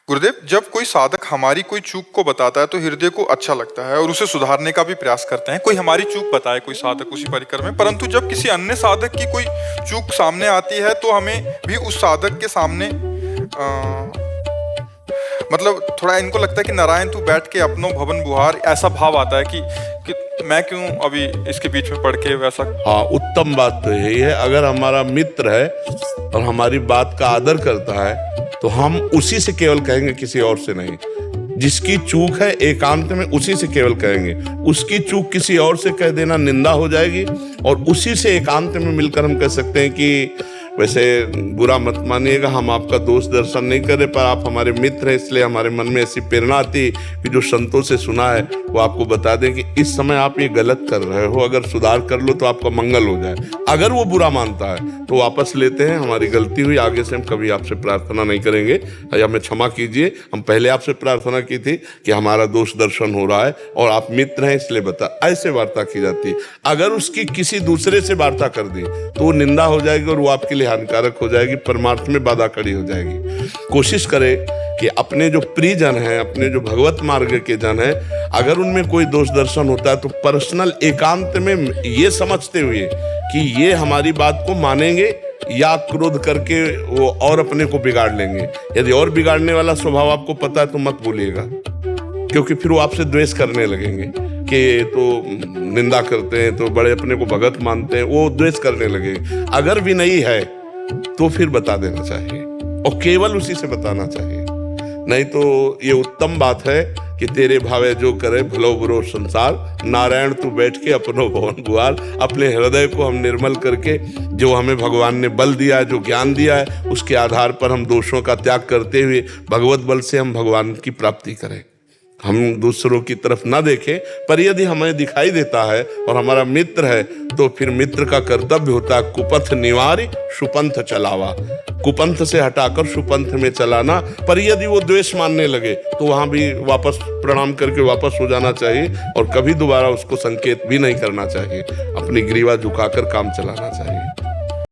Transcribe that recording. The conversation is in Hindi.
गुरुदेव, जब कोई साधक हमारी कोई चूक को बताता है तो हृदय को अच्छा लगता है और उसे सुधारने का भी प्रयास करते हैं। कोई हमारी चूक बताए कोई साधक उसी परिकर में, परंतु जब किसी अन्य साधक की कोई चूक सामने आती है तो हमें भी उस साधक के सामने मतलब थोड़ा इनको लगता है कि नारायण तू बैठ के अपनो भवन बुहार, ऐसा भाव आता है कि मैं क्यों अभी इसके बीच में पड़ के वैसा। हाँ, उत्तम बात तो यही है। अगर हमारा मित्र है और हमारी बात का आदर करता है तो हम उसी से केवल कहेंगे, किसी और से नहीं। जिसकी चूक है एकांत में उसी से केवल कहेंगे। उसकी चूक किसी और से कह देना निंदा हो जाएगी, और उसी से एकांत में मिलकर हम कह सकते हैं कि वैसे बुरा मत मानिएगा, हम आपका दोष दर्शन नहीं कर रहे, पर आप हमारे मित्र हैं, इसलिए हमारे मन में ऐसी प्रेरणा आती कि जो संतों से सुना है वो आपको बता दें कि इस समय आप ये गलत कर रहे हो, अगर सुधार कर लो तो आपका मंगल हो जाए। अगर वो बुरा मानता है तो वापस लेते हैं, हमारी गलती हुई, आगे से हम कभी आपसे प्रार्थना नहीं करेंगे, या हमें क्षमा कीजिए, हम पहले आपसे प्रार्थना की थी कि हमारा दोष दर्शन हो रहा है और आप मित्र हैं इसलिए बता। ऐसे वार्ता की जाती है। अगर उसकी किसी दूसरे से वार्ता कर दी तो वो निंदा हो जाएगी और वो आपके लिए हानिकारक हो जाएगी, परमार्थ में बाधा खड़ी हो जाएगी। कोशिश करें कि अपने जो प्रियजन हैं, अपने जो भगवत मार्ग के जन हैं, अगर उनमें कोई दोष दर्शन होता है तो पर्सनल एकांत में ये समझते हुए कि ये हमारी बात को मानेंगे या क्रोध करके वो और अपने को बिगाड़ लेंगे। यदि और बिगाड़ने वाला स्वभाव आपको पता है तो मत बोलिएगा, क्योंकि फिर वो आपसे द्वेष करने लगेंगे कि तो निंदा करते हैं, तो बड़े अपने को भगत मानते हैं, वो द्वेष करने लगेंगे। अगर भी नहीं है तो फिर बता देना चाहिए, और केवल उसी से बताना चाहिए। नहीं तो ये उत्तम बात है कि तेरे भावे जो करे भलो बुरो संसार, नारायण तू बैठ के अपनो भवन बुहार। अपने हृदय को हम निर्मल करके, जो हमें भगवान ने बल दिया है, जो ज्ञान दिया है, उसके आधार पर हम दोषों का त्याग करते हुए भगवत बल से हम भगवान की प्राप्ति करें। हम दूसरों की तरफ ना देखें, पर यदि हमें दिखाई देता है और हमारा मित्र है तो फिर मित्र का कर्तव्य होता है कुपथ निवारी सुपंथ चलावा, कुपंथ से हटाकर सुपंथ में चलाना। पर यदि वो द्वेष मानने लगे तो वहां भी वापस प्रणाम करके वापस हो जाना चाहिए, और कभी दोबारा उसको संकेत भी नहीं करना चाहिए, अपनी ग्रीवा झुकाकर काम चलाना चाहिए।